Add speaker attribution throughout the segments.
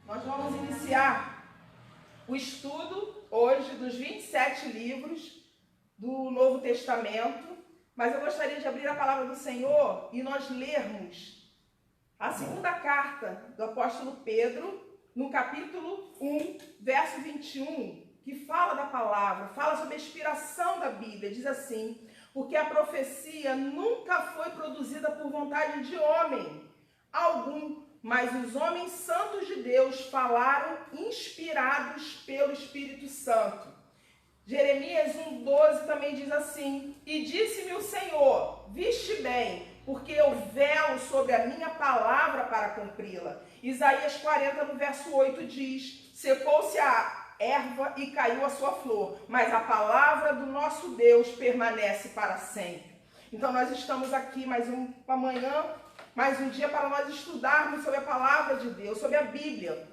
Speaker 1: Nós vamos iniciar o estudo hoje dos 27 livros do Novo Testamento, mas eu gostaria de abrir a palavra do Senhor e nós lermos a segunda carta do apóstolo Pedro, no capítulo 1, verso 21, que fala da palavra, fala sobre a inspiração da Bíblia. Diz assim: porque a profecia nunca foi produzida por vontade de homem algum, mas os homens santos de Deus falaram inspirados pelo Espírito Santo. Jeremias 1,12 também diz assim: e disse-me o Senhor, viste bem, porque eu velo sobre a minha palavra para cumpri-la. Isaías 40, no verso 8 diz: secou-se a erva e caiu a sua flor, mas a palavra do nosso Deus permanece para sempre. Então nós estamos aqui mais uma manhã, mais um dia para nós estudarmos sobre a palavra de Deus, sobre a Bíblia.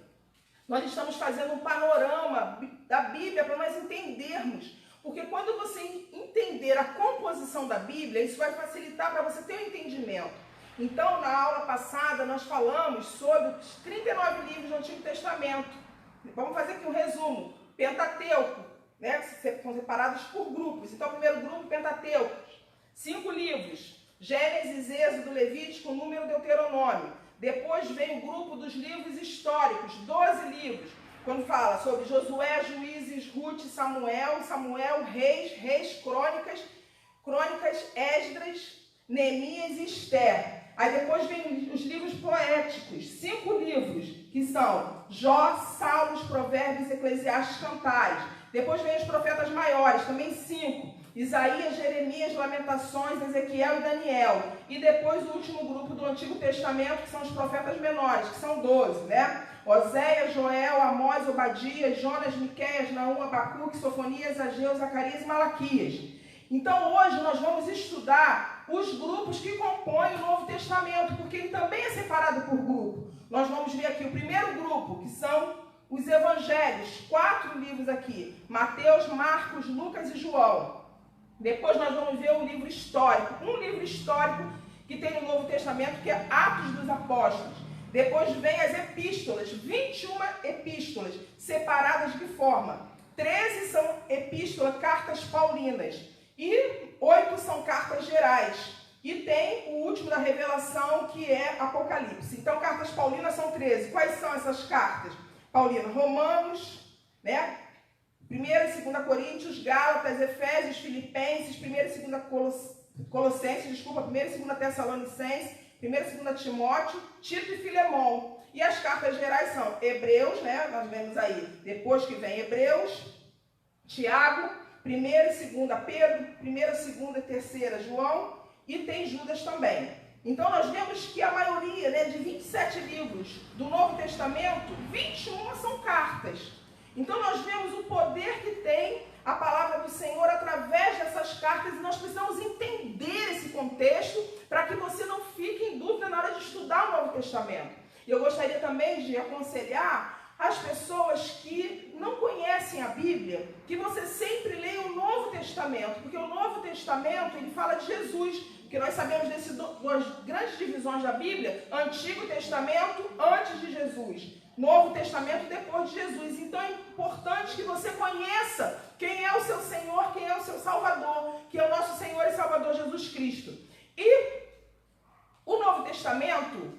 Speaker 1: Nós estamos fazendo um panorama da Bíblia para nós entendermos, porque quando você entender a composição da Bíblia, isso vai facilitar para você ter um entendimento. Então, na aula passada, nós falamos sobre os 39 livros do Antigo Testamento. Vamos fazer aqui um resumo. Pentateuco, né? São separados por grupos. Então, o primeiro grupo, Pentateuco. 5 livros. Gênesis, Êxodo, Levítico, Número, Deuteronômio. Depois vem o grupo dos livros históricos, 12 livros. Quando fala sobre Josué, Juízes, Ruth, Samuel, Reis, Crônicas, Esdras, Neemias e Esther. Aí depois vem os livros poéticos, 5 livros, que são Jó, Salmos, Provérbios, Eclesiastes, Cantares. Depois vem os profetas maiores, também 5. Isaías, Jeremias, Lamentações, Ezequiel e Daniel. E depois o último grupo do Antigo Testamento, que são os profetas menores, que são 12, né? Oséias, Joel, Amós, Obadias, Jonas, Miqueias, Naum, Abacuque, Sofonias, Ageu, Zacarias e Malaquias. Então hoje nós vamos estudar os grupos que compõem o Novo Testamento, porque ele também é separado por grupo. Nós vamos ver aqui o primeiro grupo, que são os evangelhos, 4 livros aqui: Mateus, Marcos, Lucas e João. Depois nós vamos ver um livro histórico, que tem no Novo Testamento, que é Atos dos Apóstolos. Depois vem as epístolas, 21 epístolas, separadas de que forma? 13 são epístolas, cartas paulinas, e 8 são cartas gerais. E tem o último da Revelação, que é Apocalipse. Então, cartas paulinas são 13. Quais são essas cartas paulinas? Romanos, né? 1 e 2 Coríntios, Gálatas, Efésios, Filipenses, 1 e 2 Colossenses, 1 e 2 Tessalonicenses, 1 e 2 Timóteo, Tito e Filemão. E as cartas gerais são Hebreus, né? Nós vemos aí, depois que vem Hebreus, Tiago, 1 e 2 Pedro, 1 e 2 e 3 João, e tem Judas também. Então nós vemos que a maioria, né, de 27 livros do Novo Testamento, 21 são cartas. Então nós vemos o poder que tem a palavra do Senhor através dessas cartas, e nós precisamos entender esse contexto para que você não fique em dúvida na hora de estudar o Novo Testamento. E eu gostaria também de aconselhar as pessoas que não conhecem a Bíblia, que você sempre leia o Novo Testamento, porque o Novo Testamento ele fala de Jesus, porque nós sabemos dessas duas grandes divisões da Bíblia: Antigo Testamento antes de Jesus, Novo Testamento depois de Jesus. Então é importante que você conheça quem é o seu Senhor, quem é o seu Salvador, que é o nosso Senhor e Salvador Jesus Cristo. E o Novo Testamento,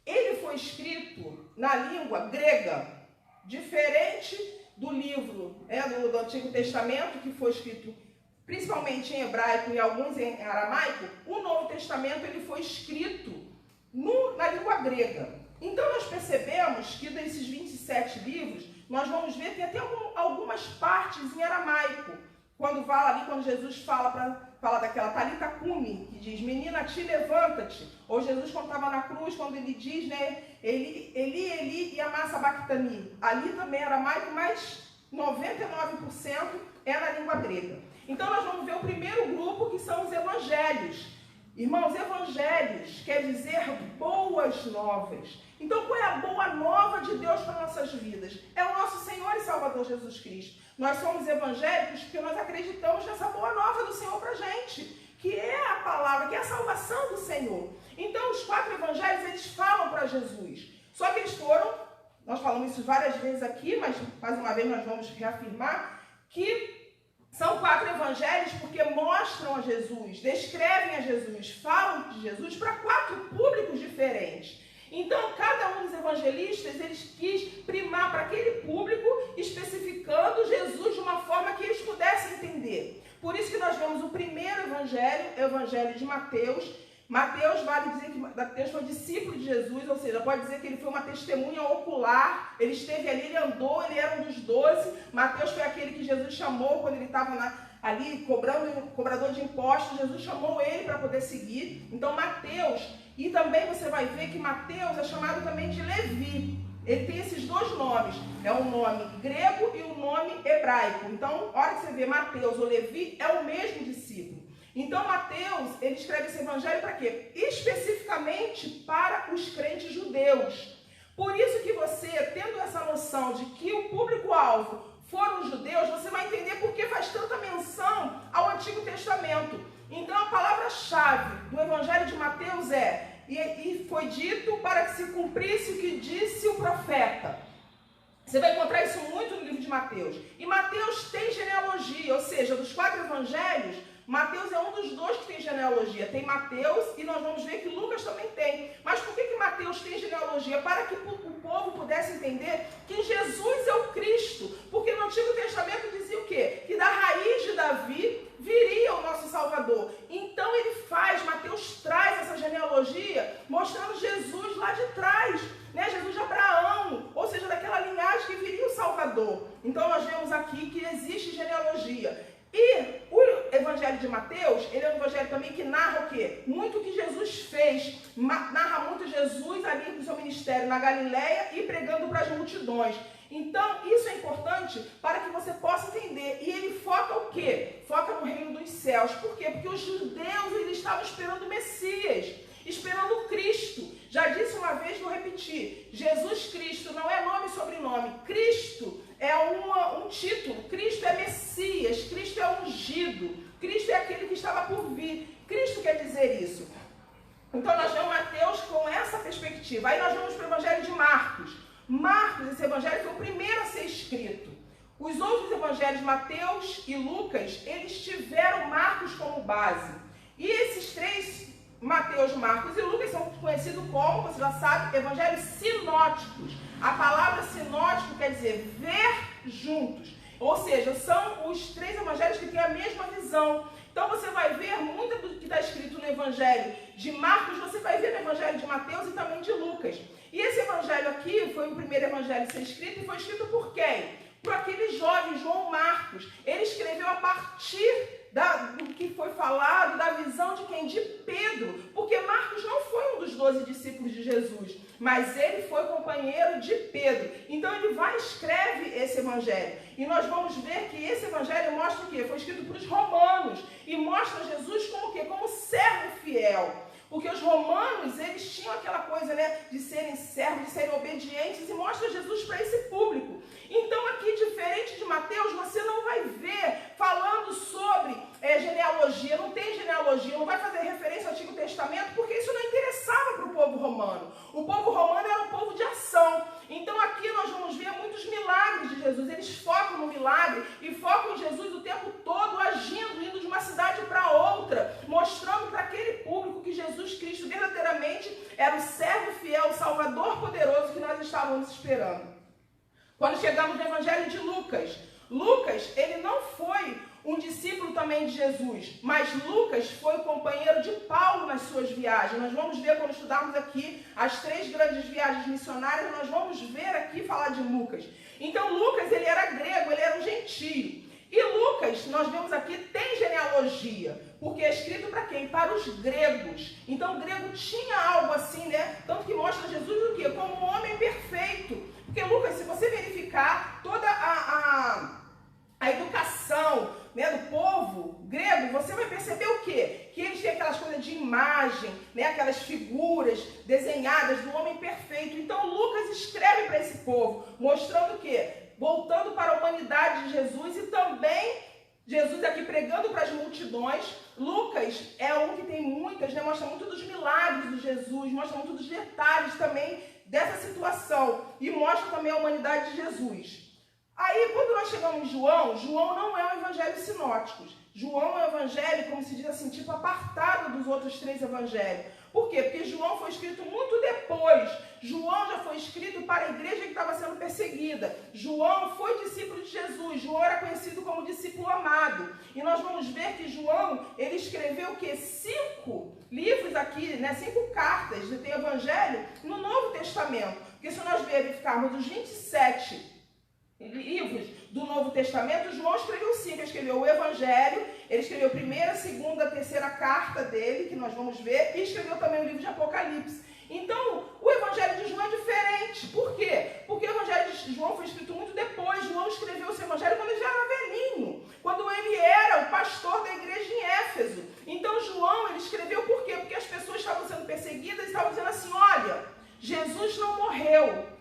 Speaker 1: ele foi escrito na língua grega, diferente do livro, né, do Antigo Testamento, que foi escrito principalmente em hebraico e alguns em aramaico. O Novo Testamento ele foi escrito na língua grega. Então nós percebemos que desses 27 livros, nós vamos ver que tem até algumas partes em aramaico. Quando Jesus fala daquela Talita Cumi, que diz: menina, te levanta-te. Ou Jesus, quando estava na cruz, quando ele diz, né, Eli, yama sabachthani. Ali também é aramaico, mas 99% é na língua grega. Então nós vamos ver o primeiro grupo, que são os evangelhos. Irmãos, evangelhos quer dizer boas novas. Então, qual é a boa nova de Deus para nossas vidas? É o nosso Senhor e Salvador Jesus Cristo. Nós somos evangélicos porque nós acreditamos nessa boa nova do Senhor para a gente, que é a palavra, que é a salvação do Senhor. Então, os 4 evangelhos, eles falam para Jesus. Só que eles foram nós falamos isso várias vezes aqui, mas mais uma vez nós vamos reafirmar, que são 4 evangelhos porque mostram a Jesus, descrevem a Jesus, falam de Jesus para 4 públicos diferentes. Então, cada um dos evangelistas, eles quis primar para aquele público, especificando Jesus de uma forma que eles pudessem entender. Por isso que nós vemos o primeiro evangelho, o evangelho de Mateus. Mateus, vale dizer que Mateus foi discípulo de Jesus, ou seja, pode dizer que ele foi uma testemunha ocular, ele esteve ali, ele andou, ele era um dos 12. Mateus foi aquele que Jesus chamou quando ele estava ali cobrador de impostos, Jesus chamou ele para poder seguir. Então, Mateus, e também você vai ver que Mateus é chamado também de Levi. Ele tem esses 2 nomes, é um nome grego e um nome hebraico. Então, a hora que você vê Mateus ou Levi, é o mesmo discípulo. Então, Mateus, ele escreve esse evangelho para quê? Especificamente para os crentes judeus. Por isso que você, tendo essa noção de que o público-alvo foram os judeus, você vai entender por que faz tanta menção ao Antigo Testamento. Então, a palavra-chave do evangelho de Mateus é: e foi dito para que se cumprisse o que disse o profeta. Você vai encontrar isso muito no livro de Mateus. E Mateus tem genealogia, ou seja, dos 4 evangelhos, Mateus é um dos 2 que tem genealogia. Tem Mateus e nós vamos ver que Lucas também tem. Mas por que Mateus tem genealogia? Para que o povo pudesse entender que Jesus é o Cristo. Porque no Antigo Testamento dizia o quê? Que da raiz de Davi viria o nosso Salvador. Então Mateus traz essa genealogia mostrando Jesus lá de trás. Jesus de Abraão, ou seja, daquela linhagem que viria o Salvador. Então nós vemos aqui que existe genealogia. E o evangelho de Mateus, ele é um evangelho também que narra o quê? Muito o que Jesus fez. Narra muito Jesus ali no seu ministério na Galileia e pregando para as multidões. Então, isso é importante para que você possa entender. E ele foca o quê? Foca no reino dos céus. Por quê? Porque os judeus, eles estavam esperando o Messias, esperando o Cristo. Já disse uma vez, vou repetir. Jesus Cristo não é nome e sobrenome. Cristo é um título. Cristo é Messias. Cristo é ungido. Cristo é aquele que estava por vir. Cristo quer dizer isso. Então, nós vemos Mateus com essa perspectiva. Aí nós vamos para o evangelho de Marcos. Marcos, esse evangelho foi o primeiro a ser escrito. Os outros evangelhos, Mateus e Lucas, eles tiveram Marcos como base. E esses 3, Mateus, Marcos e Lucas, são conhecidos como, você já sabe, evangelhos sinóticos. A palavra sinótico quer dizer ver juntos. Ou seja, são os 3 evangelhos que têm a mesma visão. Então você vai ver muito do que está escrito no evangelho de Marcos, você vai ver no evangelho de Mateus e também de Lucas. E esse evangelho aqui foi o primeiro evangelho a ser escrito, e foi escrito por quem? Por aquele jovem João Marcos. Ele escreveu a partir do que foi falado, da visão de quem? De Pedro. Porque Marcos não foi um dos 12 discípulos de Jesus, mas ele foi companheiro de Pedro. Então ele vai e escreve esse evangelho. E nós vamos ver que esse evangelho mostra o quê? Foi escrito para os romanos. E mostra Jesus como o quê? Como servo fiel. Porque os romanos, eles tinham aquela coisa, de serem servos, de serem obedientes, e mostra Jesus para esse público. Então aqui, diferente de Mateus, você não vai ver falando sobre genealogia, não tem genealogia, não vai fazer referência ao Antigo Testamento, porque isso não interessava para o povo romano. O povo romano era um povo de ação. Então aqui nós vamos ver muitos milagres de Jesus. Eles focam no milagre e focam em Jesus o tempo todo, agindo, indo de uma cidade para outra, mostrando para aquele público que Jesus Cristo verdadeiramente era o servo fiel, o Salvador poderoso que nós estávamos esperando. Quando chegamos no evangelho de Lucas, Lucas, ele não foi um discípulo também de Jesus, mas Lucas foi companheiro de Paulo nas suas viagens. Nós vamos ver, quando estudarmos aqui as 3 grandes viagens missionárias, nós vamos ver aqui falar de Lucas. Então Lucas, ele era grego, ele era um gentio. E Lucas, nós vemos aqui, tem genealogia, porque é escrito para quem? Para os gregos. Então o grego tinha algo assim, tanto que mostra Jesus o quê? Como um homem perfeito. Porque Lucas, se você verificar toda a educação do povo grego, você vai perceber o quê? Que eles têm aquelas coisas de imagem, aquelas figuras desenhadas do homem perfeito. Então Lucas escreve para esse povo, mostrando o quê? Voltando para a humanidade de Jesus, e também Jesus aqui pregando para as multidões. Lucas é um que tem muitas, mostra muito dos milagres de Jesus, mostra muito dos detalhes também dessa situação e mostra também a humanidade de Jesus. Aí, quando nós chegamos em João, João não é um evangelho sinótico. João é um evangelho, como se diz assim, tipo apartado dos outros 3 evangelhos. Por quê? Porque João foi escrito muito depois. João já foi escrito para a igreja que estava sendo perseguida. João foi discípulo de Jesus. João era conhecido como discípulo amado. E nós vamos ver que João, ele escreveu o quê? 5 livros aqui, né? 5 cartas de evangelho no Novo Testamento. Porque se nós verificarmos os 27 livros do Novo Testamento, João escreveu 5, ele escreveu o Evangelho, ele escreveu a primeira, segunda, terceira carta dele, que nós vamos ver, e escreveu também o livro de Apocalipse. Então, o Evangelho de João é diferente. Por quê? Porque o Evangelho de João foi escrito muito depois. João escreveu o seu Evangelho quando ele já era velhinho, quando ele era o pastor da igreja em Éfeso. Então, João, ele escreveu por quê? Porque as pessoas estavam sendo perseguidas e estavam dizendo assim, olha, Jesus não morreu.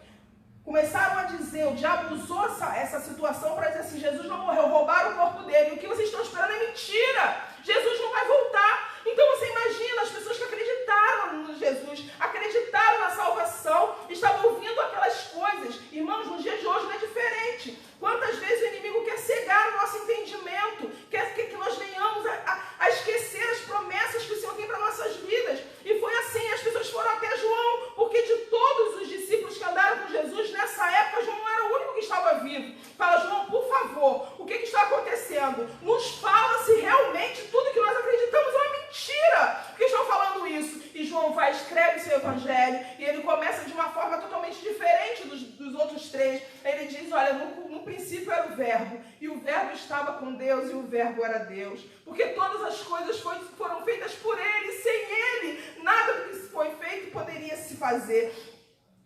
Speaker 1: Começaram a dizer, o diabo usou essa situação para dizer assim, Jesus não morreu, roubaram o corpo dele. O que vocês estão esperando é mentira. Jesus não vai voltar. Então você imagina, as pessoas que acreditaram no Jesus, acreditaram na salvação, estavam ouvindo aquelas coisas. Irmãos, nos dias de hoje não é diferente. Quantas vezes o inimigo quer cegar o nosso entendimento, quer que nós venhamos a esquecer as promessas que o Senhor tem para nossas vidas. E foi assim, as pessoas foram até João, porque de todos os discípulos que andaram com Jesus, nessa época, João não era o único que estava vivo. Fala, João, por favor, o que está acontecendo? Nos fala se realmente tudo que nós acreditamos é uma mentira. Por que estão falando isso? E João vai, escreve seu evangelho, e ele começa de uma forma totalmente diferente dos outros 3. Ele diz, olha, no princípio era o verbo, e o verbo estava com Deus, e o verbo era Deus. Porque todas as coisas foram feitas por ele, sem ele, nada do que foi feito poderia se fazer.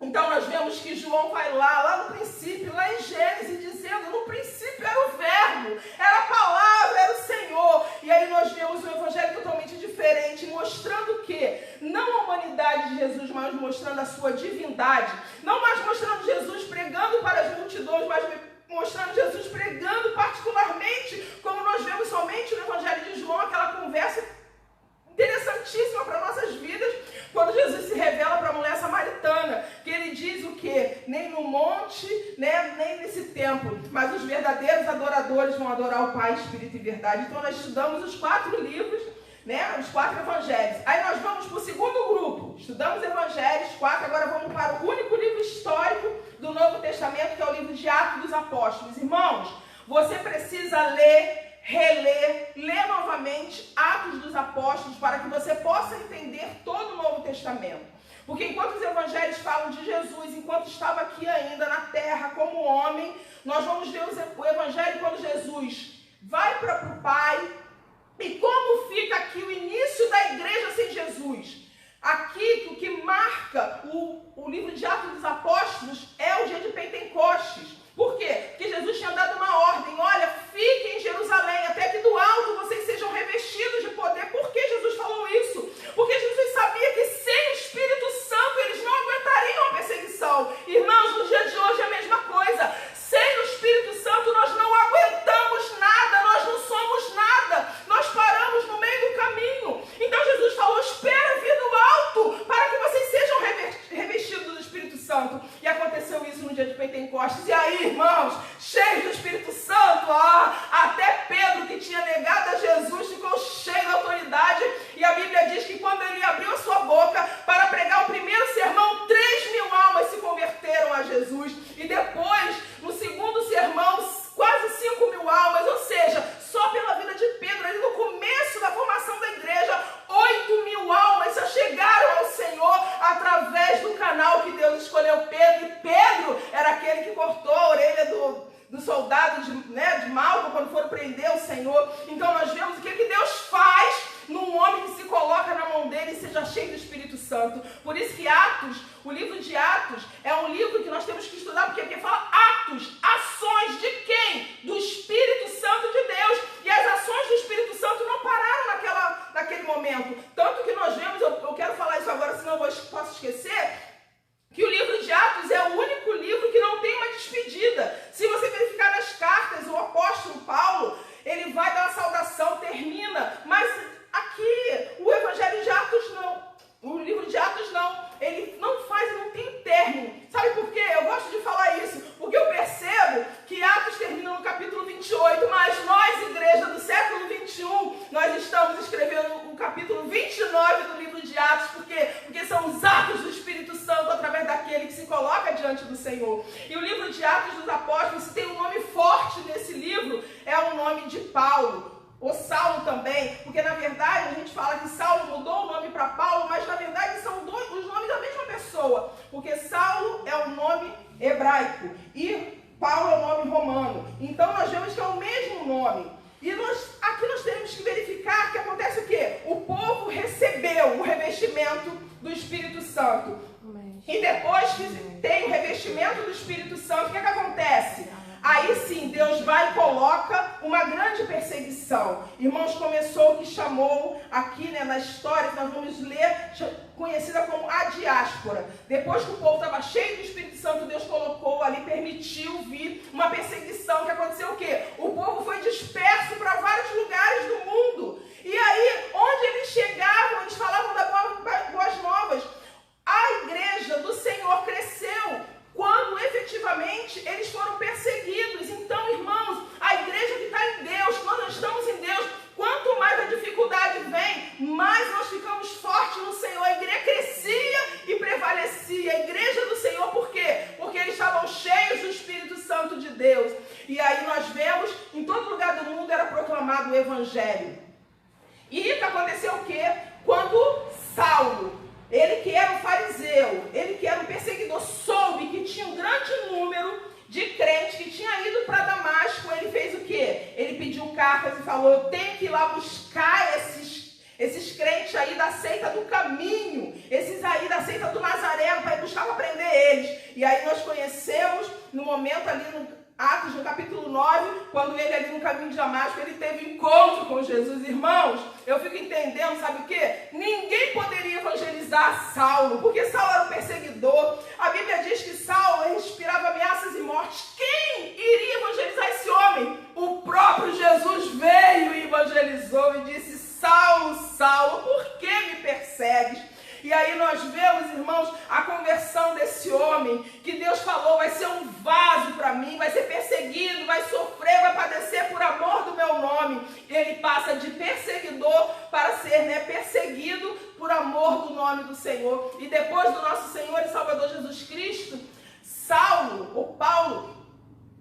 Speaker 1: Então nós vemos que João vai lá no princípio, lá em Gênesis, dizendo, no princípio era o verbo, era a palavra, era o Senhor. E aí nós vemos um evangelho totalmente diferente, mostrando o quê? Não a humanidade de Jesus, mas mostrando a sua divindade. Não mais mostrando Jesus pregando para as multidões, mas mostrando Jesus pregando particularmente, como nós vemos somente no evangelho de João, aquela conversa interessantíssima para nossas vidas, quando Jesus se revela para a mulher samaritana, que ele diz o quê? Nem no monte, né, nem nesse templo, mas os verdadeiros adoradores vão adorar o Pai, Espírito e Verdade. Então nós estudamos os 4 livros, né, os 4 evangelhos. Aí nós vamos para o segundo grupo, estudamos evangelhos 4, agora vamos para o único livro histórico do Novo Testamento, que é o livro de Atos dos Apóstolos. Irmãos, você precisa ler, reler, ler novamente Atos dos Apóstolos para que você possa entender todo o Novo Testamento. Porque enquanto os evangelhos falam de Jesus, enquanto estava aqui ainda na terra como homem, nós vamos ver o evangelho quando Jesus vai para o Pai. E como fica aqui o início da igreja sem Jesus? Aqui, o que marca o livro de Atos dos Apóstolos é o dia de Pentecostes. Por quê? Porque Jesus tinha dado uma ordem, olha, fiquem em Jerusalém, até que do alto vocês sejam revestidos de poder. Por que Jesus falou isso? Porque Jesus sabia que sem o Espírito Santo eles não aguentariam a perseguição. Irmãos, no dia de hoje é a mesma coisa. Sem o Espírito Santo nós não aguentamos nada, nós não somos nada, nós paramos no meio do caminho. Então Jesus falou, espera vir do alto para que vocês sejam revestidos do Espírito Santo. E aconteceu isso no dia de Pentecostes. E aí, irmãos, cheios do Espírito Santo, até Pedro, que tinha negado a Jesus, ficou cheio da autoridade. E a Bíblia diz que quando ele abriu a sua boca para pregar o primeiro sermão, 3.000 almas se converteram a Jesus. E depois, no segundo sermão, quase 5.000 almas, ou seja, só pela vida de Pedro, ali no começo da formação da igreja, 8.000 almas já chegaram ao Senhor através do canal que Deus escolheu Pedro. E Pedro era aquele que cortou a orelha do soldado de Malco quando foram prender o Senhor. Então nós vemos o que Deus faz num homem que se coloca na mão dele e seja cheio do Espírito Santo. Por isso que Atos, o livro de Atos, é um livro que nós temos que estudar, porque fala atos, ações de quem? Do Espírito Santo de Deus. E as ações do Espírito Santo não pararam naquele momento. Tanto que nós vemos, eu quero falar isso agora, senão eu posso esquecer, que o livro de Atos é o único livro que não tem uma despedida. Se você verificar nas cartas, o apóstolo Paulo, ele vai dar uma saudação, termina, mas aqui, o evangelho de Atos não, o livro de Atos não, ele não tem término. do Senhor. E o livro de Atos dos Apóstolos, se tem um nome forte nesse livro, é o nome de Paulo. Ou Saulo também, porque na verdade a gente fala que Saulo mudou o nome para Paulo, mas na verdade são os nomes da mesma pessoa, porque Saulo é o nome hebraico e Paulo é o nome romano. Então nós vemos que é o mesmo nome. E aqui nós temos que verificar que acontece o quê? O povo recebeu o revestimento do Espírito Santo. E depois que tem o revestimento do Espírito Santo, o que acontece? Aí sim, Deus vai e coloca uma grande perseguição. Irmãos, começou o que chamou aqui, na história, que nós vamos ler, conhecida como a diáspora. Depois que o povo estava cheio do Espírito Santo, Deus colocou ali, permitiu vir uma perseguição. Que aconteceu o quê? O povo foi disperso para vários lugares do mundo. E aí, onde eles chegavam, eles falavam das boas novas. A igreja do Senhor cresceu quando efetivamente eles foram perseguidos. Então, irmãos, a igreja que está em Deus, quando nós estamos em Deus, quanto mais a dificuldade vem, mais nós ficamos fortes no Senhor. A igreja crescia e prevalecia. A igreja do Senhor, por quê? Porque eles estavam cheios do Espírito Santo de Deus. E aí nós vemos, em todo lugar do mundo era proclamado o Evangelho. E aconteceu o quê? Quando Saulo, ele que era um fariseu, ele que era um perseguidor, soube que tinha um grande número de crentes que tinha ido para Damasco. Ele fez o quê? Ele pediu cartas e falou: eu tenho que ir lá buscar esses crentes aí da seita do caminho, esses aí da seita do Nazareno, para ir buscar para prender eles. E aí nós conhecemos, no momento ali no Atos, no capítulo 9, quando ele ali no caminho de Damasco, ele teve encontro com Jesus. Irmãos, eu fico entendendo, sabe o quê? Ninguém poderia evangelizar Saulo, porque Saulo era um perseguidor. A Bíblia diz que Saulo respirava ameaças e mortes. Quem iria evangelizar esse homem? O próprio Jesus veio e evangelizou e disse: Saulo, Saulo, por que me persegues? E aí nós vemos, irmãos, a conversão desse homem, que Deus falou: vai ser um vaso para mim, vai ser perseguido, vai sofrer, vai padecer por amor do meu nome. Ele passa de perseguidor para ser perseguido por amor do nome do Senhor. E depois do nosso Senhor e Salvador Jesus Cristo, Saulo, ou Paulo,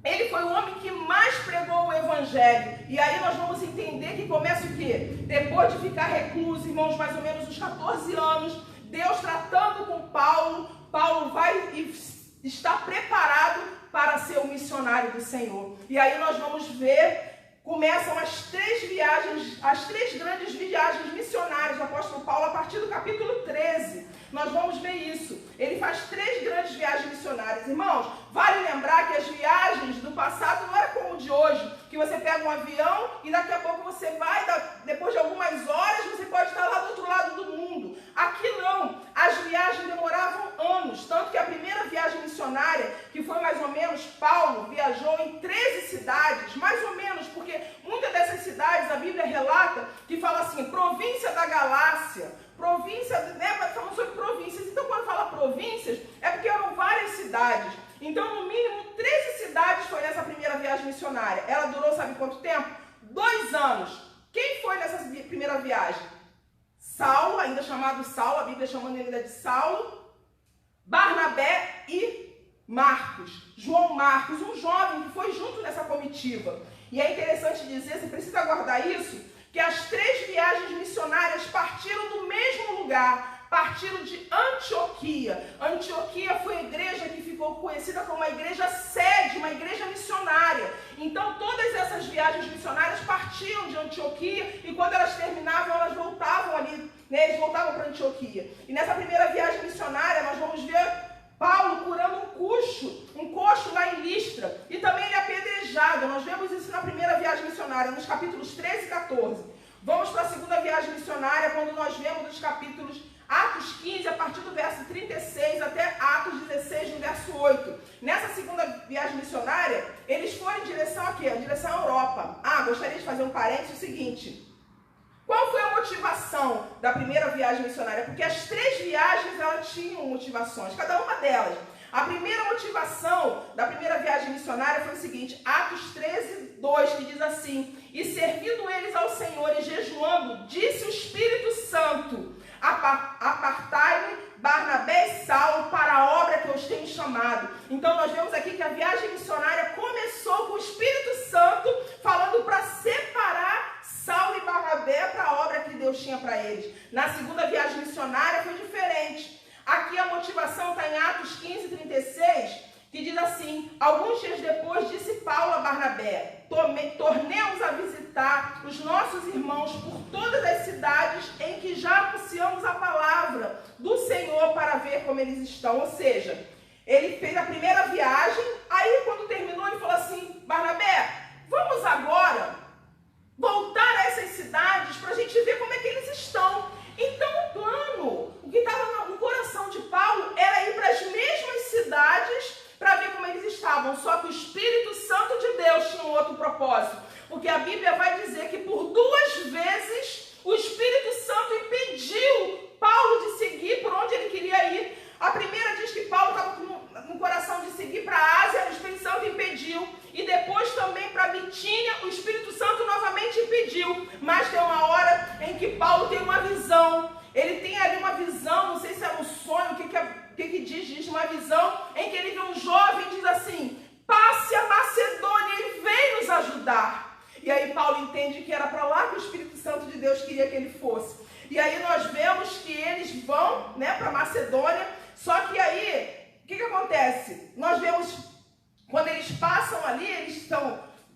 Speaker 1: ele foi o homem que mais pregou o Evangelho. E aí nós vamos entender que começa o quê? Depois de ficar recluso, irmãos, mais ou menos uns 14 anos, Deus tratando com Paulo, Paulo vai e está preparado para ser o missionário do Senhor. E aí nós vamos ver, começam as três grandes viagens missionárias do apóstolo Paulo a partir do capítulo 13. Nós vamos ver isso. Ele faz 3 grandes viagens missionárias. Irmãos, vale lembrar que as viagens do passado não era como o de hoje, que você pega um avião e daqui a pouco você vai, depois de algumas horas, você pode estar lá do outro lado do mundo. Aqui não. As viagens demoravam anos, tanto que a primeira viagem missionária, que foi mais ou menos, Paulo viajou em 13 cidades, mais ou menos, porque muitas dessas cidades, a Bíblia relata, que fala assim, província da Galácia, província, falando sobre províncias. Então, quando fala províncias, é porque eram várias cidades. Então, no mínimo, 13 cidades foi nessa primeira viagem missionária. Ela durou, sabe quanto tempo? 2 anos. Quem foi nessa primeira viagem? Saulo, ainda chamado Saulo, a Bíblia chamando ele ainda de Saulo, Barnabé e Marcos. João Marcos, um jovem que foi junto nessa comitiva. E é interessante dizer, você precisa guardar isso, que as 3 viagens missionárias partiram do mesmo lugar, partiram de Antioquia. Antioquia foi a igreja que ficou conhecida como uma igreja sede, uma igreja missionária. Então todas essas viagens missionárias partiam de Antioquia e quando elas terminavam, elas voltavam ali, eles voltavam para Antioquia. E nessa primeira viagem missionária nós vamos ver Paulo curando um coxo lá em Listra, e também ele é apedrejado. Nós vemos isso na primeira viagem missionária, nos capítulos 13 e 14. Vamos para a segunda viagem missionária, quando nós vemos os capítulos Atos 15, a partir do verso 36, até Atos 16, no verso 8. Nessa segunda viagem missionária, eles foram em direção a quê? Em direção à Europa. Gostaria de fazer um parênteses, o seguinte. Qual foi a motivação da primeira viagem missionária? Porque as 3 viagens, elas tinham motivações, cada uma delas. A primeira motivação da primeira viagem missionária foi o seguinte, Atos 13, 2, que diz assim: e servindo eles ao Senhor e jejuando, disse o Espírito Santo, apartai-me Barnabé e Saulo para a obra que eu os tenho chamado chamado. Então nós vemos aqui que a viagem missionária começou com o Espírito Santo falando para separar Saulo e Barnabé para a obra que Deus tinha para eles. Na segunda viagem missionária foi diferente. Aqui a motivação está em Atos 15, 36, que diz assim: alguns dias depois disse Paulo a Barnabé: tornemos a visitar os nossos irmãos por todas as cidades em que já anunciamos a palavra do Senhor para ver como eles estão. Ou seja, ele fez a primeira viagem, aí quando terminou ele falou assim: Barnabé, vamos agora voltar a essas cidades para a gente ver como é que eles estão. Então o plano, o que estava no coração de Paulo era ir para as mesmas cidades para ver como eles estavam, só que o Espírito Santo de Deus tinha um outro propósito, porque a Bíblia vai dizer que por 2 vezes o Espírito Santo impediu Paulo de seguir por onde ele queria ir. A primeira diz que Paulo estava no coração de seguir para a Ásia, o Espírito Santo impediu, e depois também para Bitínia, o Espírito Santo novamente impediu, mas tem uma hora em que Paulo tem uma visão, ele tem ali uma visão, não sei se era um sonho, o que diz uma visão em que ele vê um jovem e diz assim: passe a Macedônia e vem nos ajudar. E aí Paulo entende que era para lá que o Espírito Santo de Deus queria que ele fosse. E aí nós vemos que eles vão, né, para Macedônia, só que aí, o que acontece? Nós vemos, quando eles passam ali, eles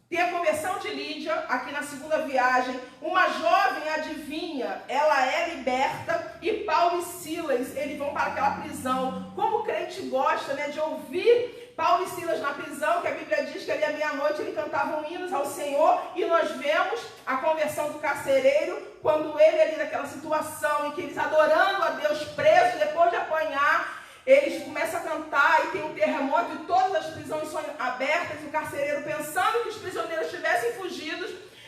Speaker 1: tem a conversão de Lídia, aqui na segunda viagem, uma jovem adivinha, ela é liberta, e Paulo e Silas, eles vão para aquela prisão. Como o crente gosta, né, de ouvir Paulo e Silas na prisão, que a Bíblia diz que ali à meia-noite eles cantavam hinos ao Senhor, e nós vemos a conversão do carcereiro, quando ele ali naquela situação, em que eles adorando a Deus preso, depois de apanhar, eles começam a cantar e tem um terremoto e todas as prisões são abertas, e o carcereiro, pensando que os prisioneiros tivessem fugido,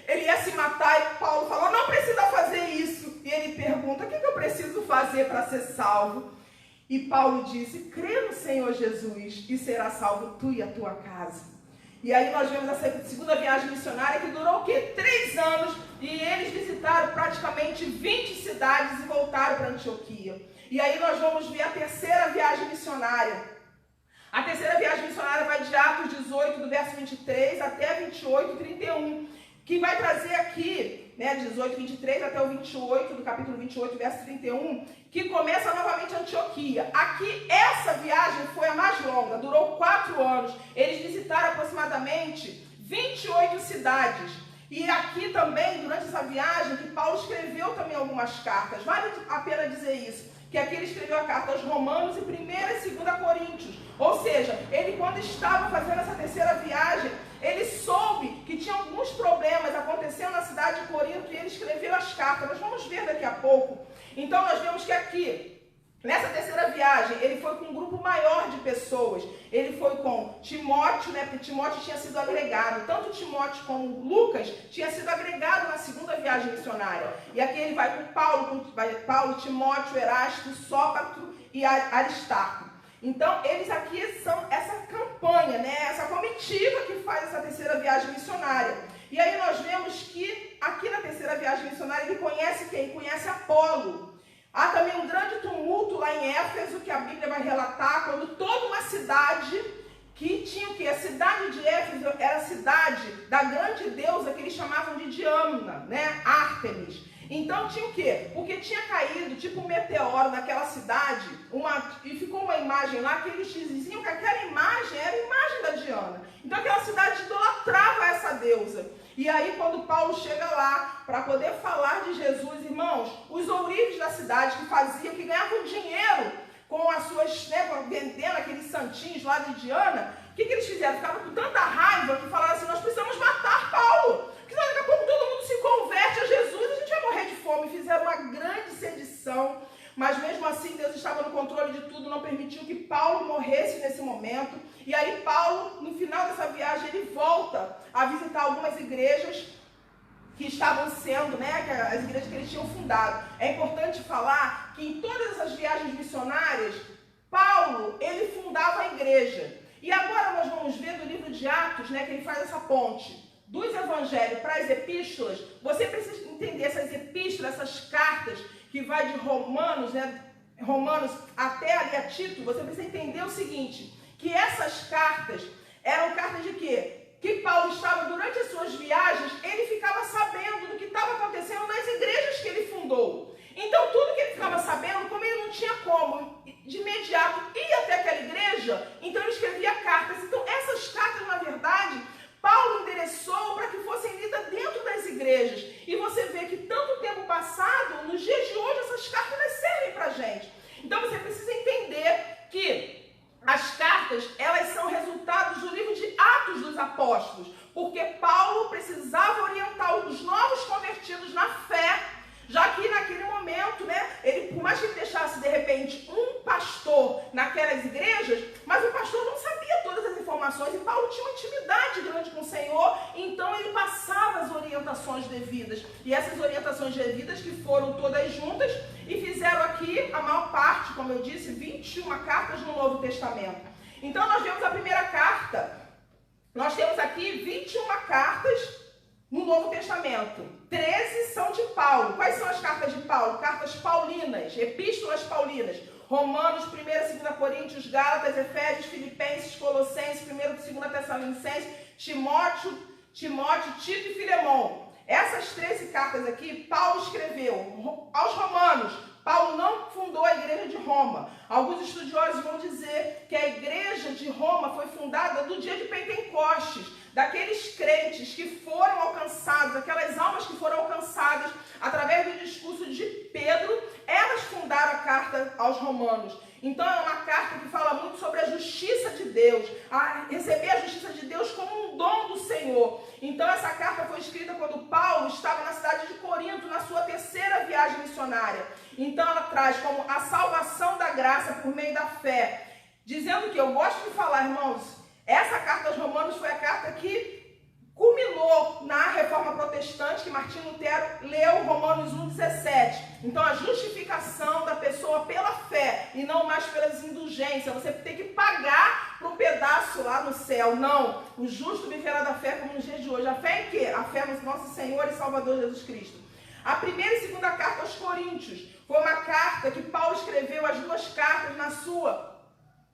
Speaker 1: ele ia se matar, e Paulo falou: não precisa fazer isso. E ele pergunta: o que eu preciso fazer para ser salvo? E Paulo disse: crê no Senhor Jesus e será salvo tu e a tua casa. E aí nós vemos essa segunda viagem missionária que durou o quê? 3 anos, e eles visitaram praticamente 20 cidades e voltaram para Antioquia. E aí nós vamos ver a terceira viagem missionária. A terceira viagem missionária vai de Atos 18, do verso 23 até 28, 31, que vai trazer aqui, né, 18, 23 até o 28, do capítulo 28, verso 31, que começa novamente Antioquia. Aqui, essa viagem foi a mais longa, durou 4 anos. Eles visitaram aproximadamente 28 cidades. E aqui também, durante essa viagem, que Paulo escreveu também algumas cartas. Vale a pena dizer isso, que aqui ele escreveu a carta aos Romanos e 1ª e 2ª Coríntios. Ou seja, ele, quando estava fazendo essa terceira viagem, ele soube que tinha alguns problemas acontecendo na cidade de Corinto e ele escreveu as cartas. Nós vamos ver daqui a pouco. Então nós vemos que aqui, nessa terceira viagem, ele foi com um grupo maior de pessoas. Ele foi com Timóteo, né? Porque Timóteo tinha sido agregado. Tanto Timóteo como Lucas tinha sido agregado na segunda viagem missionária. E aqui ele vai com Paulo, Timóteo, Erasto, Sópater e Aristarco. Então, eles aqui são essa campanha, né? Essa comitiva que faz essa terceira viagem missionária. E aí nós vemos que aqui na terceira viagem missionária ele conhece quem? Conhece Apolo. Há também um grande tumulto lá em Éfeso, que a Bíblia vai relatar, quando toda uma cidade, que tinha o quê? A cidade de Éfeso era a cidade da grande deusa que eles chamavam de Diana, né? Ártemis. Então tinha o quê? Porque tinha caído tipo um meteoro naquela cidade, e ficou uma imagem lá que eles diziam que aquela imagem era a imagem da Diana. Então aquela cidade idolatrava essa deusa. E aí quando Paulo chega lá para poder falar de Jesus, irmãos, os ourives da cidade que ganhavam dinheiro com as suas, né, vendendo aqueles santinhos lá de Diana, o que eles fizeram? Ficaram com tanta raiva que falaram assim: nós precisamos matar Paulo, porque daqui a pouco todo mundo se converte a Jesus e a gente vai morrer de fome. Fizeram uma grande sedição, mas mesmo assim Deus estava no controle de tudo, não permitiu que Paulo morresse nesse momento. E aí Paulo, no final dessa viagem, ele volta a visitar algumas igrejas que estavam sendo, né, as igrejas que eles tinham fundado. É importante falar que em todas essas viagens missionárias, Paulo, ele fundava a igreja. E agora nós vamos ver do livro de Atos, né, que ele faz essa ponte dos evangelhos para as epístolas. Você precisa entender essas epístolas, essas cartas que vai de Romanos, né, Romanos até ali a Tito. Você precisa entender o seguinte, que essas cartas eram cartas de quê? Que Paulo estava, durante as suas viagens, ele ficava sabendo do que estava acontecendo nas igrejas que ele fundou. Então, tudo que ele ficava sabendo, como ele não tinha como, de imediato, ir até aquela igreja, então ele escrevia cartas. Então, essas cartas, na verdade, Paulo endereçou para que fossem lidas dentro das igrejas. E você vê que tanto tempo passado, nos dias de hoje, essas cartas servem para a gente. Então, você precisa entender que as cartas, elas são resultados do livro de Atos dos Apóstolos, porque Paulo precisava orientar os novos convertidos na fé, já que naquele momento, ele, por mais que ele deixasse, de repente, um pastor naquelas igrejas, mas o pastor não sabia todas as informações, e Paulo tinha uma intimidade grande com o Senhor, então ele passava as orientações devidas, e essas orientações devidas que foram todas juntas, e fizeram aqui, a maior parte, como eu disse, 21 cartas no Novo Testamento. Então nós vemos a primeira carta, nós temos aqui 21 cartas no Novo Testamento, 13 são de Paulo. Quais são as cartas de Paulo? Cartas paulinas, epístolas paulinas. Romanos, 1 e 2 Coríntios, Gálatas, Efésios, Filipenses, Colossenses, 1 e 2 Tessalonicenses, Timóteo, Tito e Filemão. Essas 13 cartas aqui, Paulo escreveu aos romanos. Paulo não fundou a igreja de Roma. Alguns estudiosos vão dizer que a igreja de Roma foi fundada no dia de Pentecostes, daqueles crentes que foram alcançados, aquelas almas que foram alcançadas através do discurso de Pedro, elas fundaram a carta aos romanos. Então é uma carta que fala muito sobre a justiça de Deus, a receber a justiça de Deus como um dom do Senhor. Então essa carta foi escrita quando Paulo estava na cidade de Corinto, na sua terceira viagem missionária. Então ela traz como a salvação da graça por meio da fé, dizendo que, eu gosto de falar, irmãos, essa carta aos romanos foi a carta que culminou na Reforma Protestante, que Martinho Lutero leu, Romanos 1,17. Então, a justificação da pessoa pela fé e não mais pelas indulgências. Você tem que pagar para um pedaço lá no céu. Não, o justo viverá da fé como nos dias de hoje. A fé em quê? A fé no nosso Senhor e Salvador Jesus Cristo. A primeira e segunda carta aos Coríntios foi uma carta que Paulo escreveu, as duas cartas, na sua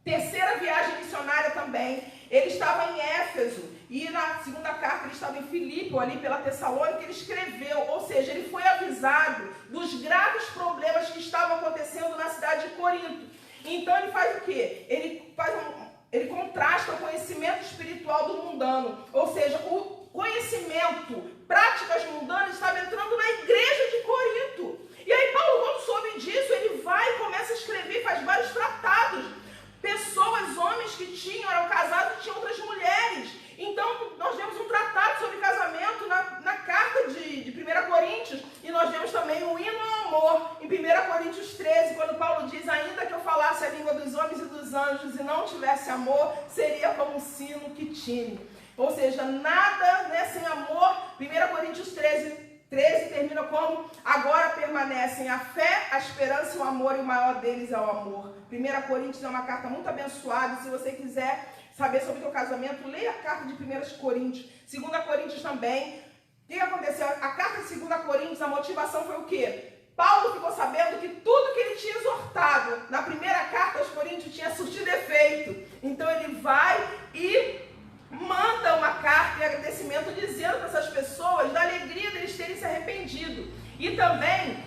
Speaker 1: terceira viagem missionária também. Ele estava em Éfeso e na segunda carta ele estava em Filipe, ali pela Tessalônica, ele escreveu, ou seja, ele foi avisado dos graves problemas que estavam acontecendo na cidade de Corinto. Então ele faz o quê? Ele contrasta o conhecimento espiritual do mundano, ou seja, o conhecimento, práticas mundanas estavam entrando na igreja de Corinto. E aí Paulo, quando soube disso, ele vai e começa a escrever, faz vários tratados. Pessoas, homens que eram casados e tinham outras mulheres. Então, nós vemos um tratado sobre casamento na carta de 1 Coríntios. E nós vemos também o hino ao amor, em 1 Coríntios 13, quando Paulo diz: ainda que eu falasse a língua dos homens e dos anjos e não tivesse amor, seria como um sino que tine. Ou seja, nada, sem amor. 1 Coríntios 13 termina como: agora permanecem a fé, a esperança e o amor, e o maior deles é o amor. 1 Coríntios é uma carta muito abençoada. Se você quiser saber sobre o teu casamento, leia a carta de 1 Coríntios. 2 Coríntios também. O que aconteceu? A carta de 2 Coríntios, a motivação foi o quê? Paulo ficou sabendo que tudo que ele tinha exortado na primeira carta aos Coríntios tinha surtido efeito. Então ele vai e manda uma carta de agradecimento dizendo para essas pessoas da alegria deles terem se arrependido. E também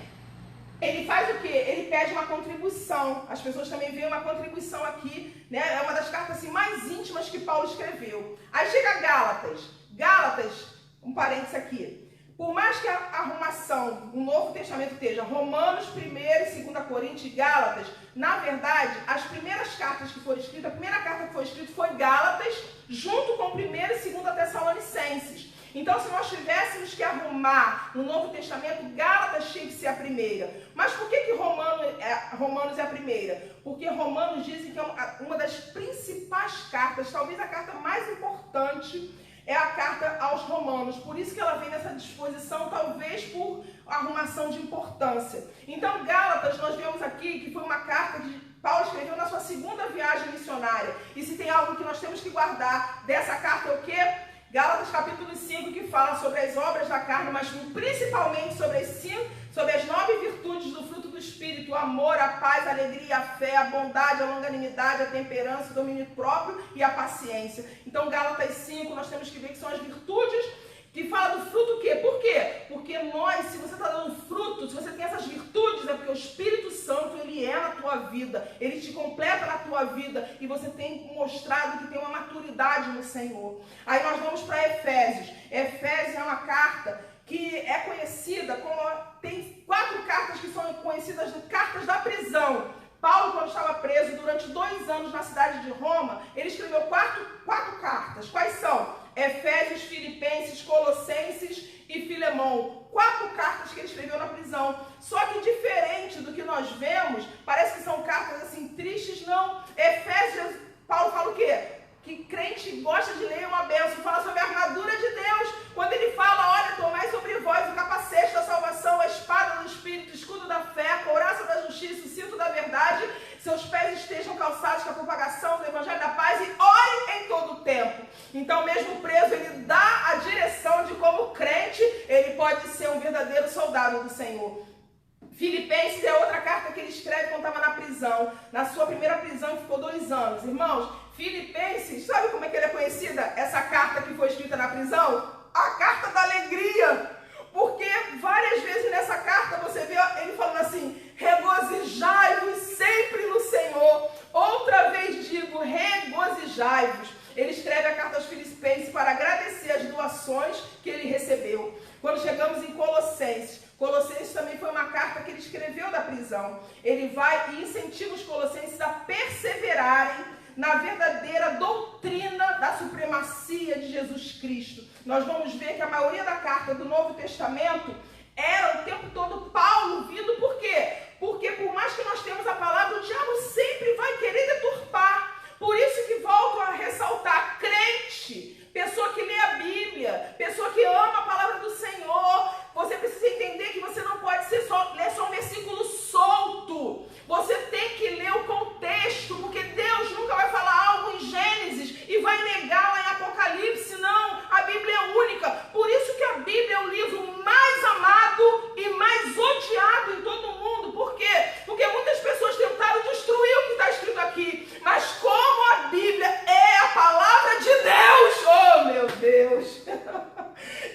Speaker 1: ele faz o quê? Ele pede uma contribuição. As pessoas também veem uma contribuição aqui, É uma das cartas mais íntimas que Paulo escreveu. Aí chega Gálatas, um parênteses aqui. Por mais que a arrumação no Novo Testamento esteja Romanos, 1 e 2 Coríntios e Gálatas, na verdade, as primeiras cartas que foram escritas, a primeira carta que foi escrita foi Gálatas, junto com 1 e 2 Tessalonicenses. Então, se nós tivéssemos que arrumar no Novo Testamento, Gálatas tinha que ser a primeira. Mas por que Romanos é a primeira? Porque Romanos dizem que é uma das principais cartas, talvez a carta mais importante, é a carta aos Romanos. Por isso que ela vem nessa disposição, talvez por arrumação de importância. Então, Gálatas, nós vemos aqui que foi uma carta que Paulo escreveu na sua segunda viagem missionária. E se tem algo que nós temos que guardar dessa carta é o quê? Gálatas capítulo 5, que fala sobre as obras da carne, mas principalmente sobre as 9 virtudes do fruto do do Espírito, o amor, a paz, a alegria, a fé, a bondade, a longanimidade, a temperança, o domínio próprio e a paciência. Então, Gálatas 5, nós temos que ver que são as virtudes que fala do fruto o quê? Por quê? Porque nós, se você está dando fruto, se você tem essas virtudes, é porque o Espírito Santo, ele é na tua vida, ele te completa na tua vida e você tem mostrado que tem uma maturidade no Senhor. Aí nós vamos para Efésios. Efésios é uma carta que é conhecida como... Tem 4 cartas que são conhecidas de cartas da prisão. Paulo, quando estava preso durante 2 anos na cidade de Roma, ele escreveu quatro cartas. Quais são? Efésios, Filipenses, Colossenses e Filemão. 4 cartas que ele escreveu na prisão. Só que diferente do que nós vemos, parece que são cartas assim tristes, não. Efésios, Paulo fala o quê? Que crente gosta de ler uma bênção, fala sobre a armadura de Deus. Quando ele fala, olha, tomai sobre vós o capacete da salvação, a espada do Espírito, o escudo da fé, a couraça da justiça, o cinto da verdade, seus pés estejam calçados com a propagação do evangelho da paz e ore em todo o tempo. Então, mesmo preso, ele dá a direção de como crente, ele pode ser um verdadeiro soldado do Senhor. Filipenses é outra carta que ele escreve quando estava na prisão. Na sua primeira prisão, ficou 2 anos. Irmãos, Filipenses, sabe como é que ele é conhecida? Essa carta que foi escrita na prisão? A carta da alegria. Porque várias vezes nessa carta você vê ele falando assim, regozijai-vos sempre no Senhor. Outra vez digo, regozijai-vos. Ele escreve a carta aos Filipenses para agradecer as doações que ele recebeu. Quando chegamos em Colossenses, Colossenses também foi uma carta que ele escreveu da prisão. Ele vai e incentiva os colossenses a perseverarem na verdadeira doutrina da supremacia de Jesus Cristo. Nós vamos ver que a maioria da carta do Novo Testamento era o tempo todo Paulo vindo, por quê? Porque por mais que nós temos a palavra, o diabo sempre vai querer deturpar. Por isso que volto a ressaltar, crente, pessoa que lê a Bíblia, pessoa que ama a palavra do Senhor, você precisa entender que você não pode ler só um versículo solto. Você tem que ler o contexto, porque Deus nunca vai falar algo em Gênesis e vai negar lá em Apocalipse, não. A Bíblia é única. Por isso que a Bíblia é o livro mais amado e mais odiado em todo o mundo. Por quê? Porque muitas pessoas tentaram destruir o que está escrito aqui. Mas como a Bíblia é a palavra de Deus, oh meu Deus!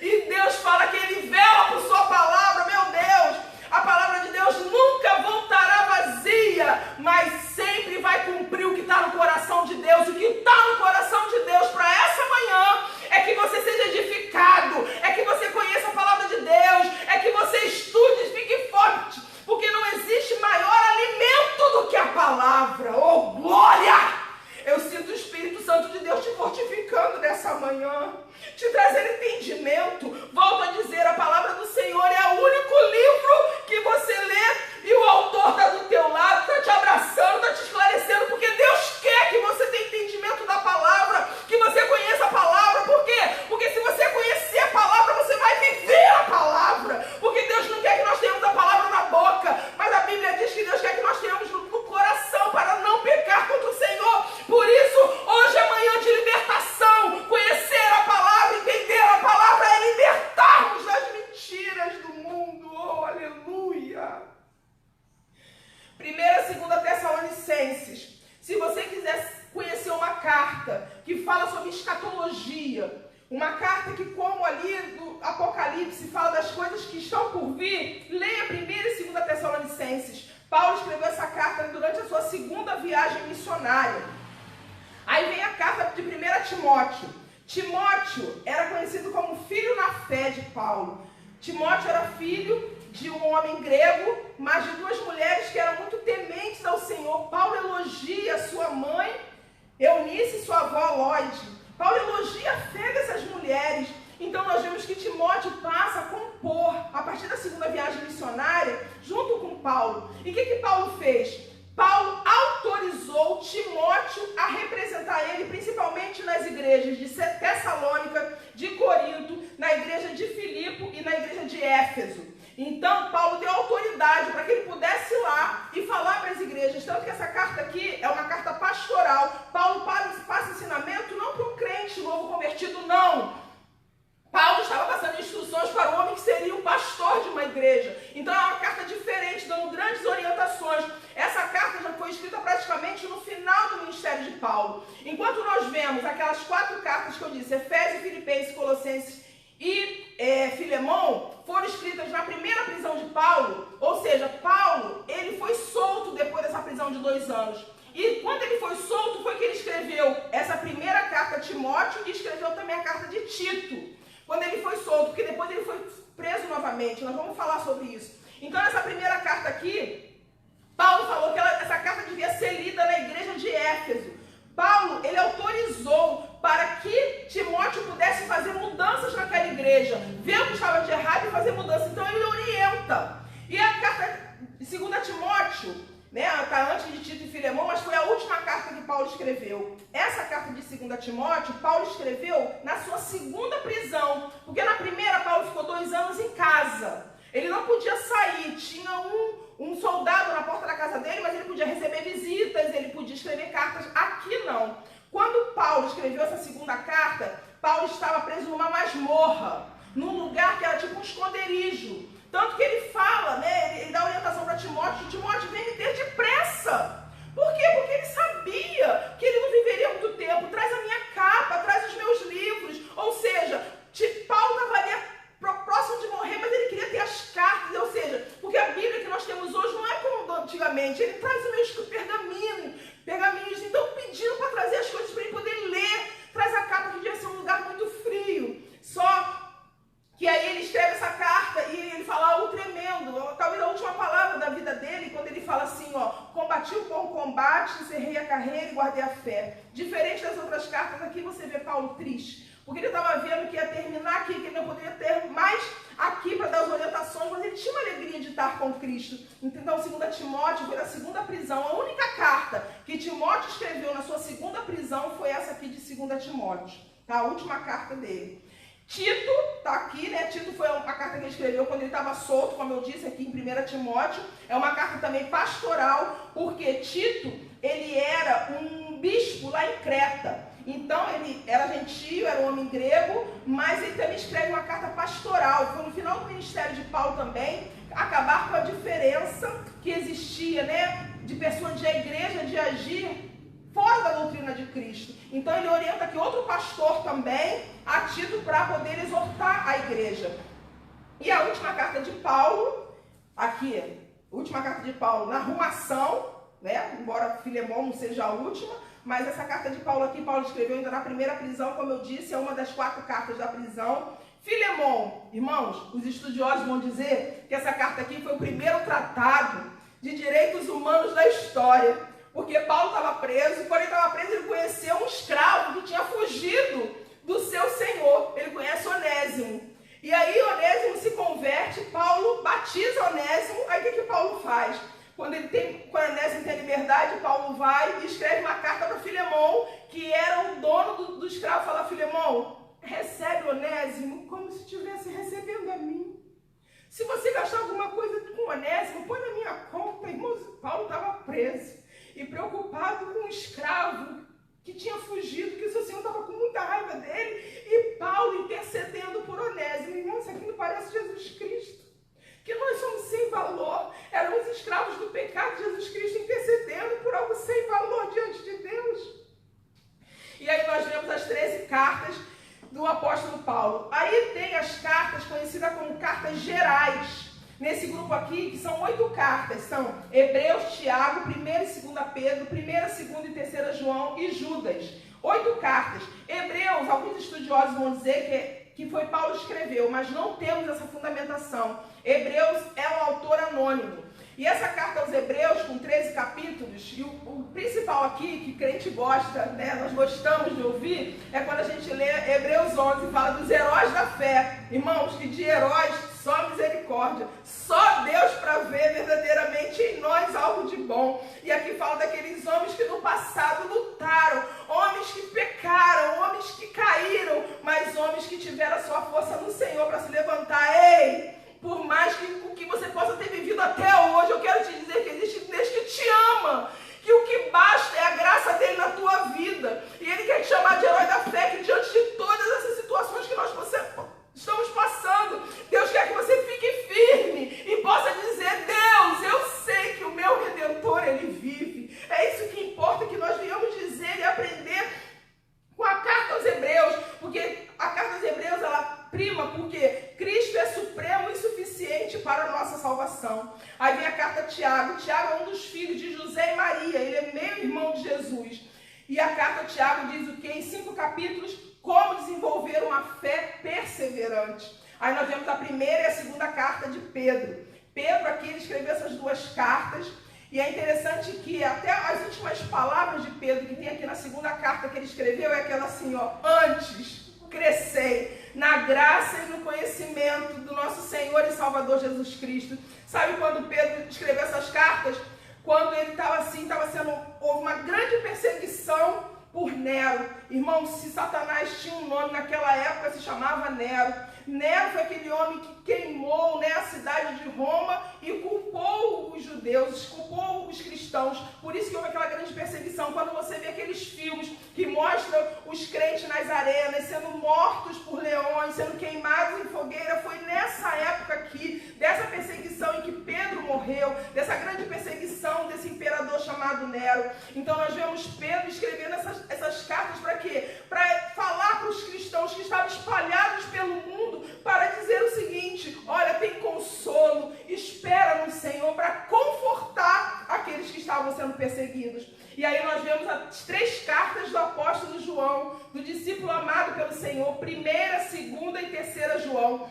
Speaker 1: E Deus fala que Ele vela por sua palavra, meu Deus! A palavra de Deus nunca voltará vazia, mas sempre vai cumprir o que está no coração de Deus. O que está no coração de Deus para essa manhã é que você seja edificado, é que você conheça a palavra de Deus, é que você estude e fique forte, porque não existe maior alimento do que a palavra. Oh, glória! Eu sinto o Espírito Santo de Deus te fortificando nessa manhã, te trazendo entendimento. Volto a dizer, a palavra do Senhor é o único livro que você lê e o autor está do teu lado, está te abraçando, está te esclarecendo, porque Deus quer que você tenha entendimento da palavra, que você conheça a palavra. Por quê? Porque se você conhecer a palavra, você vai viver a palavra. Porque Deus não quer que nós tenhamos a palavra na boca, mas a Bíblia diz que Deus quer que nós tenhamos no coração para não pecar contra o Senhor. Por isso, hoje é manhã de libertação. Conhecer a palavra, entender a palavra é libertar-nos das mentiras do mundo. Oh, aleluia! 1ª e 2ª Tessalonicenses. Se você quiser conhecer uma carta que fala sobre escatologia, uma carta que, como ali do Apocalipse, fala das coisas que estão por vir, leia 1ª e 2ª Tessalonicenses. Paulo escreveu essa carta durante a sua 2ª viagem missionária. Aí vem a carta de 1 Timóteo. Timóteo era conhecido como filho na fé de Paulo. Timóteo era filho de um homem grego, mas de 2 mulheres que eram muito tementes ao Senhor. Paulo elogia sua mãe, Eunice, e sua avó, Lóide. Paulo elogia a fé dessas mulheres. Então nós vemos que Timóteo passa a compor, a partir da 2ª viagem missionária, junto com Paulo. E o que Paulo fez? Paulo autorizou Timóteo a representar ele, principalmente nas igrejas de Tessalônica, de Corinto, na igreja de Filipe e na igreja de Éfeso. Então, Paulo deu autoridade para que ele pudesse ir lá e falar para as igrejas. Tanto que essa carta aqui é uma carta pastoral. Paulo passa ensinamento não para um crente novo convertido, não. Paulo estava passando instruções para o homem que seria o pastor de uma igreja. Então é uma carta diferente dando grandes orientações. Essa carta já foi escrita praticamente no final do ministério de Paulo. Enquanto nós vemos aquelas 4 cartas que eu disse, Efésios, Filipenses, Colossenses e Filemão, foram escritas na primeira prisão de Paulo, ou seja, Paulo, ele foi solto depois dessa prisão de 2 anos. E quando ele foi solto, foi que ele escreveu essa primeira carta a Timóteo e escreveu também a carta de Tito. Quando ele foi solto, porque depois ele foi preso novamente. Nós vamos falar sobre isso. Então, nessa primeira carta aqui, Paulo falou que essa carta devia ser lida na igreja de Éfeso. Paulo, ele autorizou para que Timóteo pudesse fazer mudanças naquela igreja, ver o que estava de errado e fazer mudanças. Então, ele orienta. E a carta de 2 Timóteo, né, está antes de Tito e Filemão, mas foi a última carta que Paulo escreveu. Essa carta de 2 Timóteo, Paulo escreveu na sua segunda prisão, porque na primeira Paulo ficou 2 anos em casa. Ele não podia sair, tinha um soldado na porta da casa dele, mas ele podia receber visitas, ele podia escrever cartas. Aqui não. Quando Paulo escreveu essa segunda carta, Paulo estava preso numa masmorra, num lugar que era tipo um esconderijo. Tanto que ele fala, né, ele dá orientação para Timóteo, Timóteo vem me ter depressa. Por quê? Porque ele sabia que ele não viveria muito tempo. Traz a minha capa, traz os meus livros. Ou seja, Paulo estava ali próximo de morrer, mas ele queria ter as cartas. Ou seja, porque a Bíblia que nós temos hoje não é como antigamente. Ele traz os meus pergaminhos, então pedindo para trazer as coisas para ele poder ler. Traz a capa que devia ser um lugar muito frio. Só que aí ele escreve essa carta e ele fala algo tremendo, talvez a última palavra da vida dele, quando ele fala assim, ó, combati o bom combate, encerrei a carreira e guardei a fé. Diferente das outras cartas, aqui você vê Paulo triste, porque ele estava vendo que ia terminar aqui, que ele não poderia ter mais aqui para dar as orientações, mas ele tinha uma alegria de estar com Cristo. Então, 2 Timóteo foi na segunda prisão. A única carta que Timóteo escreveu na sua segunda prisão foi essa aqui de 2 Timóteo, tá? A última carta dele. Tito está aqui, né? Tito foi a carta que ele escreveu quando ele estava solto, como eu disse aqui em 1 Timóteo. É uma carta também pastoral, porque Tito, ele era um bispo lá em Creta. Então, ele era gentio, era um homem grego, mas ele também escreve uma carta pastoral. Foi no final do ministério de Paulo também, acabar com a diferença que existia, né? De pessoas da igreja de agir fora da doutrina de Cristo. Então ele orienta aqui outro pastor também, a Tito, para poder exortar a igreja. E a última carta de Paulo, aqui, última carta de Paulo na arrumação, né? Embora Filemão não seja a última, mas essa carta de Paulo aqui, Paulo escreveu ainda na primeira prisão, como eu disse, é uma das 4 cartas da prisão. Filemão, irmãos, os estudiosos vão dizer que essa carta aqui foi o primeiro tratado de direitos humanos da história. Porque Paulo estava preso, e quando ele estava preso, ele conheceu um escravo que tinha fugido do seu senhor. Ele conhece Onésimo. E aí Onésimo se converte, Paulo batiza Onésimo. Aí o que Paulo faz? Quando Onésimo tem liberdade, Paulo vai e escreve uma carta para Filemão, que era o dono do escravo. Fala, Filemão, recebe Onésimo como se estivesse recebendo a mim. Se você gastar alguma coisa com Onésimo, põe na minha conta. Irmãos, Paulo estava preso e preocupado com um escravo que tinha fugido, que o seu senhor estava com muita raiva dele, e Paulo intercedendo por Onésimo. Irmão, isso aqui não parece Jesus Cristo, que nós somos sem valor, éramos escravos do pecado, Jesus Cristo intercedendo por algo sem valor diante de Deus. E aí nós vemos as 13 cartas do apóstolo Paulo. Aí tem as cartas conhecidas como cartas gerais. Nesse grupo aqui, que são 8 cartas, são Hebreus, Tiago, 1 e 2 Pedro, 1, 2 e 3 João e Judas. 8 cartas. Hebreus, alguns estudiosos vão dizer que foi Paulo que escreveu, mas não temos essa fundamentação. Hebreus é um autor anônimo. E essa carta aos Hebreus, com 13 capítulos, e o principal aqui, que crente gosta, né, nós gostamos de ouvir, é quando a gente lê Hebreus 11, fala dos heróis da fé. Irmãos, que de heróis só misericórdia, só Deus para ver verdadeiramente em nós algo de bom. E aqui fala daqueles homens que no passado lutaram, homens que pecaram, homens que caíram, mas homens que tiveram a sua força no Senhor para se levantar. Ei! Por mais que o que você possa ter vivido até hoje, eu quero te dizer que existe Deus que te ama, que o que basta é a graça dele na tua vida. E ele quer te chamar de herói da fé, que diante de todas essas situações que nós estamos passando, Deus quer que você fique firme e possa dizer: Deus, eu a carta de Tiago diz o quê? Em 5 capítulos, como desenvolver uma fé perseverante. Aí nós vemos a primeira e a segunda carta de Pedro. Pedro aqui ele escreveu essas 2 cartas. E é interessante que até as últimas palavras de Pedro, que tem aqui na segunda carta que ele escreveu, é aquela assim, ó, antes crescei na graça e no conhecimento do nosso Senhor e Salvador Jesus Cristo. Sabe quando Pedro escreveu essas cartas? Quando ele estava assim, houve uma grande perseguição por Nero. Irmão, se Satanás tinha um nome naquela época, se chamava Nero. Nero foi aquele homem que queimou, né, a cidade de Roma e culpou os judeus, culpou os cristãos. Por isso que houve aquela grande perseguição. Quando você vê aqueles filmes que mostram os crentes nas arenas, sendo mortos por leões, sendo queimados em fogueira, foi nessa época aqui, dessa perseguição em que Pedro morreu, dessa grande perseguição desse imperador chamado Nero. Então nós vemos Pedro escrevendo essas cartas para quê? Para falar para os cristãos que estavam espalhados pelo mundo, para dizer o seguinte: olha, tem consolo, espera no Senhor, para confortar aqueles que estavam sendo perseguidos. E aí nós vemos as 3 cartas do apóstolo João, do discípulo amado pelo Senhor, 1ª, 2ª e 3ª João.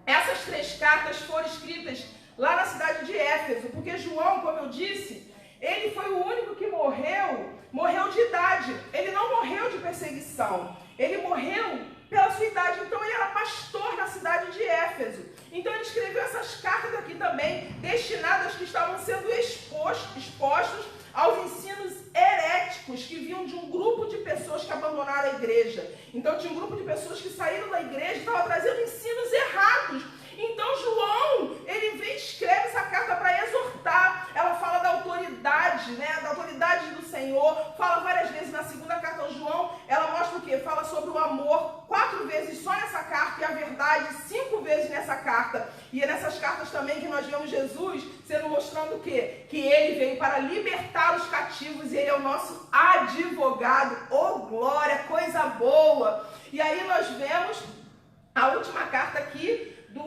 Speaker 1: Essas 3 cartas foram escritas lá na cidade de Éfeso, porque João, como eu disse, ele foi o único que morreu de idade. Ele não morreu de perseguição, ele morreu pela sua idade. Então ele era pastor na cidade de Éfeso. Então ele escreveu essas cartas aqui também, destinadas aos que estavam sendo expostos aos ensinos heréticos que vinham de um grupo de pessoas que abandonaram a igreja. Então tinha um grupo de pessoas que saíram da igreja e estavam trazendo ensinos errados. Então João, ele vem e escreve essa carta para exortar. Ela fala da autoridade, né? Da autoridade do Senhor. Fala várias vezes na segunda carta ao João. Ela mostra o quê? Fala sobre o amor 4 vezes só nessa carta e a verdade 5 vezes nessa carta. E é nessas cartas também que nós vemos Jesus sendo mostrando o quê? Que ele veio para libertar os cativos e ele é o nosso advogado. Oh, glória, coisa boa! E aí nós vemos a última carta aqui do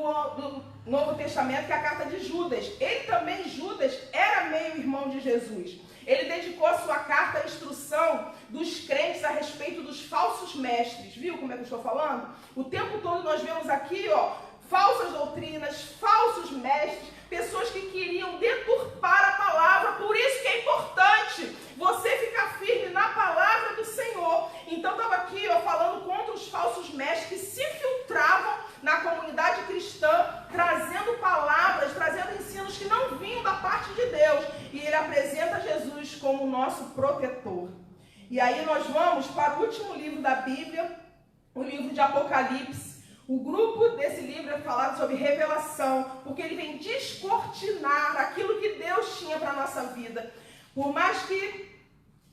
Speaker 1: Novo Testamento, que é a carta de Judas. Ele também, Judas, era meio irmão de Jesus. Ele dedicou a sua carta à instrução dos crentes a respeito dos falsos mestres. Viu como é que eu estou falando? O tempo todo nós vemos aqui, ó, falsas doutrinas, falsos mestres, pessoas que queriam deturpar a palavra. Por isso que é importante você ficar firme na palavra do Senhor. Então estava aqui, ó, falando contra os falsos mestres que se filtravam na comunidade cristã, trazendo palavras, trazendo ensinos que não vinham da parte de Deus. E ele apresenta Jesus como o nosso protetor. E aí nós vamos para o último livro da Bíblia, o livro de Apocalipse. O grupo desse livro é falado sobre revelação, porque ele vem descortinar aquilo que Deus tinha para a nossa vida. Por mais que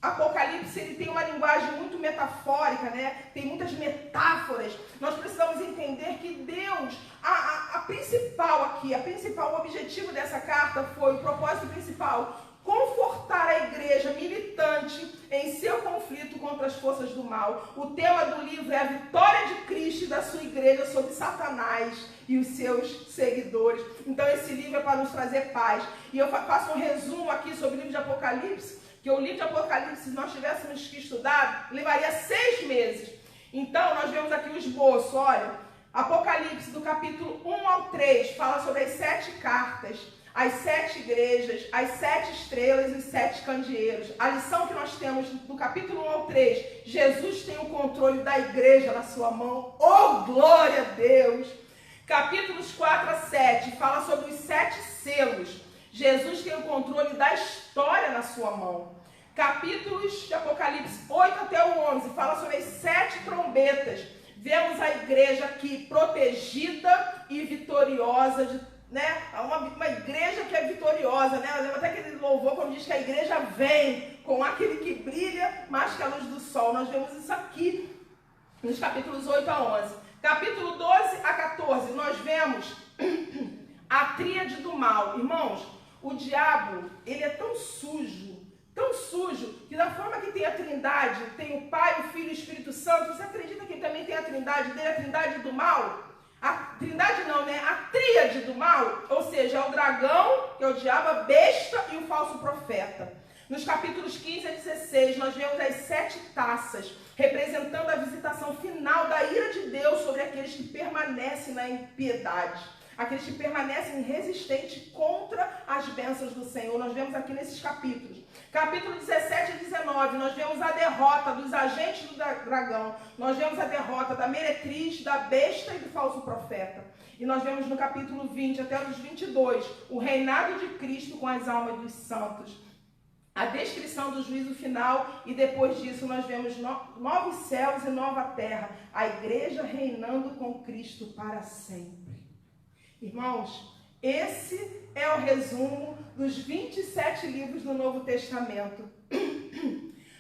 Speaker 1: Apocalipse ele tem uma linguagem muito metafórica, né? Tem muitas metáforas. Nós precisamos entender que Deus, a principal aqui, o objetivo dessa carta foi, o propósito principal, confortar a igreja militante em seu conflito contra as forças do mal. O tema do livro é a vitória de Cristo e da sua igreja sobre Satanás e os seus seguidores. Então esse livro é para nos trazer paz. E eu faço um resumo aqui sobre o livro de Apocalipse, que o livro de Apocalipse, se nós tivéssemos que estudar, levaria 6 meses. Então nós vemos aqui o esboço, olha, Apocalipse do capítulo 1 ao 3, fala sobre as 7 cartas, as 7 igrejas, as 7 estrelas e os 7 candeeiros. A lição que nós temos do capítulo 1 ao 3, Jesus tem o controle da igreja na sua mão. Oh, glória a Deus! Capítulos 4 a 7, fala sobre os 7 selos. Jesus tem o controle da história na sua mão. Capítulos de Apocalipse 8 até o 11, fala sobre as 7 trombetas. Vemos a igreja aqui protegida e vitoriosa, né? Uma igreja que é vitoriosa, né? Lembra até aquele louvor quando diz que a igreja vem com aquele que brilha mais que a luz do sol. Nós vemos isso aqui nos capítulos 8 a 11. Capítulo 12 a 14, nós vemos a tríade do mal. Irmãos, o diabo, ele é tão sujo, que da forma que tem a trindade, tem o Pai, o Filho e o Espírito Santo, você acredita que ele também tem a trindade dele, a trindade do mal? A trindade não, né? A tríade do mal, ou seja, é o dragão, que é o diabo, a besta e o falso profeta. Nos capítulos 15 a 16, nós vemos as 7 taças, representando a visitação final da ira de Deus sobre aqueles que permanecem na impiedade, aqueles que permanecem resistentes contra as bênçãos do Senhor. Nós vemos aqui nesses capítulos. Capítulo 17 a 19, nós vemos a derrota dos agentes do dragão. Nós vemos a derrota da meretriz, da besta e do falso profeta. E nós vemos no capítulo 20 até os 22, o reinado de Cristo com as almas dos santos. A descrição do juízo final, e depois disso nós vemos novos céus e nova terra. A igreja reinando com Cristo para sempre. Irmãos, esse é o resumo dos 27 livros do Novo Testamento.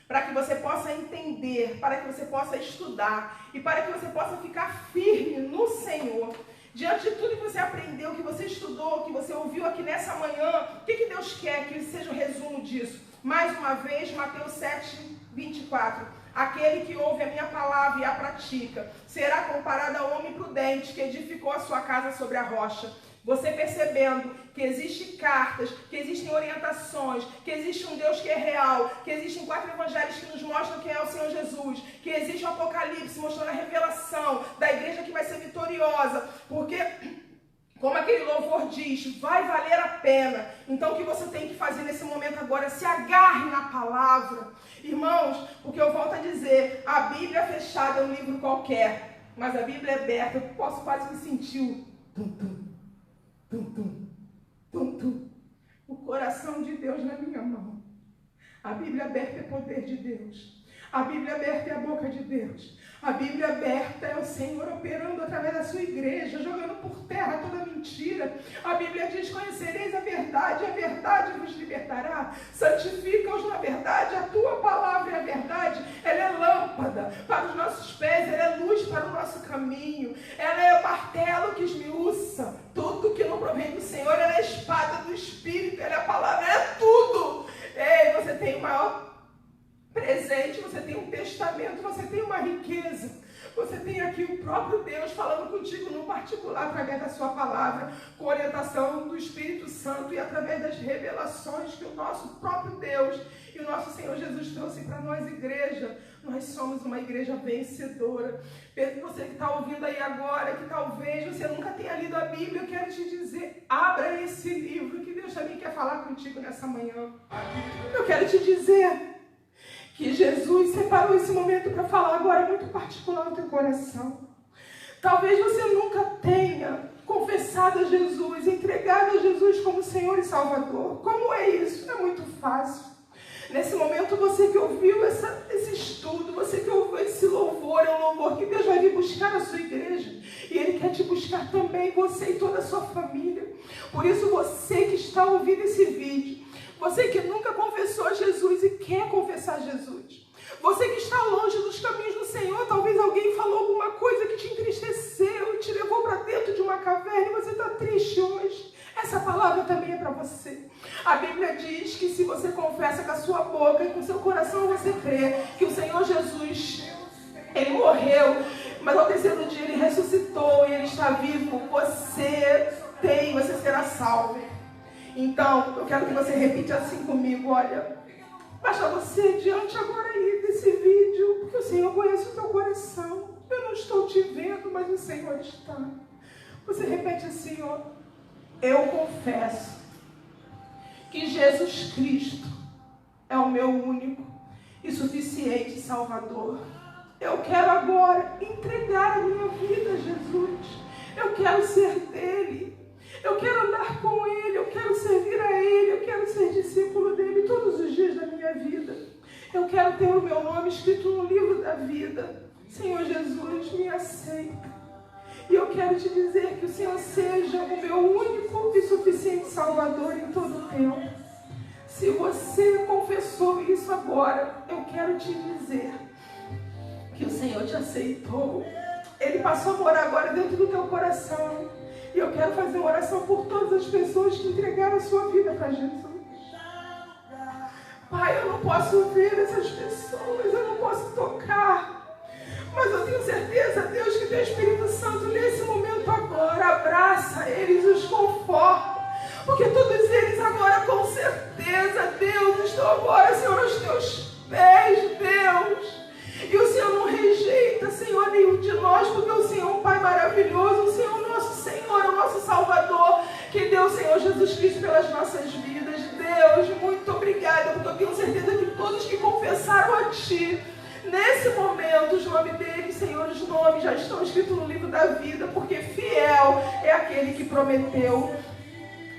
Speaker 1: Para que você possa entender, para que você possa estudar e para que você possa ficar firme no Senhor. Diante de tudo que você aprendeu, que você estudou, que você ouviu aqui nessa manhã, o que Deus quer que seja o resumo disso? Mais uma vez, Mateus 7, 24. Aquele que ouve a minha palavra e a pratica será comparado ao homem prudente que edificou a sua casa sobre a rocha. Você percebendo que existem cartas, que existem orientações, que existe um Deus que é real, que existem 4 evangelhos que nos mostram quem é o Senhor Jesus, que existe o Apocalipse mostrando a revelação da igreja que vai ser vitoriosa, porque, como aquele louvor diz, vai valer a pena. Então o que você tem que fazer nesse momento agora? Se agarre na palavra. Irmãos, porque eu volto a dizer, a Bíblia fechada é um livro qualquer, mas a Bíblia aberta, eu posso quase me sentir o coração de Deus na minha mão. A Bíblia aberta é poder de Deus. A Bíblia aberta é a boca de Deus. A Bíblia aberta é o Senhor operando através da sua igreja, jogando por terra toda mentira. A Bíblia diz, conhecereis a verdade vos libertará. Santifica-os na verdade, a tua palavra é a verdade. Ela é lâmpada para os nossos pés, ela é luz para o nosso caminho. Ela é o martelo que esmiuça tudo que não provém do Senhor. Ela é a espada do Espírito, ela é a palavra, ela é tudo. Ei, você tem o maior presente, você tem um testamento, você tem uma riqueza, você tem aqui o próprio Deus falando contigo no particular através da sua palavra, com orientação do Espírito Santo e através das revelações que o nosso próprio Deus e o nosso Senhor Jesus trouxe para nós, igreja. Nós somos uma igreja vencedora. Você que está ouvindo aí agora, que talvez você nunca tenha lido a Bíblia, eu quero te dizer, abra esse livro que Deus também quer falar contigo nessa manhã. Eu quero te dizer que Jesus separou esse momento para falar agora muito particular no teu coração. Talvez você nunca tenha confessado a Jesus, entregado a Jesus como Senhor e Salvador. Como é isso? É muito fácil. Nesse momento, você que ouviu esse estudo, você que ouviu esse louvor, é um louvor que Deus vai vir buscar na sua igreja. E Ele quer te buscar também, você e toda a sua família. Por isso, você que está ouvindo esse vídeo, você que nunca confessou a Jesus e quer confessar Jesus, você que está longe dos caminhos do Senhor, talvez alguém falou alguma coisa que te entristeceu, te levou para dentro de uma caverna e você está triste hoje. Essa palavra também é para você. A Bíblia diz que se você confessa com a sua boca e com o seu coração você crê que o Senhor Jesus, Ele morreu, mas ao terceiro dia Ele ressuscitou e Ele está vivo, você será salvo. Então, eu quero que você repita assim comigo, olha, baixa você diante agora aí desse vídeo, porque o Senhor conhece o teu coração. Eu não estou te vendo, mas o Senhor está. Você repete assim, ó, eu confesso que Jesus Cristo é o meu único e suficiente Salvador. Eu quero agora entregar a minha vida a Jesus. Eu quero ser dele. Eu quero andar com Ele, eu quero servir a Ele, eu quero ser discípulo dEle todos os dias da minha vida. Eu quero ter o meu nome escrito no livro da vida. Senhor Jesus, me aceita. E eu quero te dizer que o Senhor seja o meu único e suficiente Salvador em todo o tempo. Se você confessou isso agora, eu quero te dizer que o Senhor te aceitou. Ele passou a morar agora dentro do teu coração. E eu quero fazer uma oração por todas as pessoas que entregaram a sua vida para Jesus. Pai, eu não posso ver essas pessoas, eu não posso tocar. Mas eu tenho certeza, Deus, que teu Espírito Santo, nesse momento agora, abraça eles, os conforta. Porque todos eles agora, com certeza, Deus, estão agora meio de nós, porque o Senhor é um Pai maravilhoso, o Senhor é o nosso Senhor, é o nosso Salvador, que deu o Senhor Jesus Cristo pelas nossas vidas. Deus, muito obrigada, porque eu tenho certeza que todos que confessaram a Ti, nesse momento, os nomes deles, Senhor, os nomes já estão escritos no livro da vida, porque fiel é aquele que prometeu.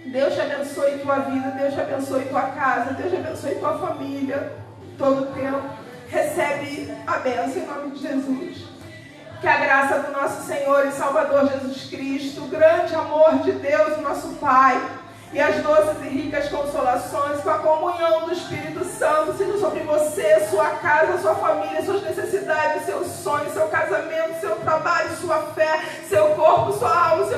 Speaker 1: Deus te abençoe tua vida, Deus te abençoe tua casa, Deus te abençoe tua família, todo o tempo. Recebe a bênção em nome de Jesus. Que a graça do nosso Senhor e Salvador Jesus Cristo, o grande amor de Deus, o nosso Pai, e as doces e ricas consolações, com a comunhão do Espírito Santo, seja sobre você, sua casa, sua família, suas necessidades, seus sonhos, seu casamento, seu trabalho, sua fé, seu corpo, sua alma, seu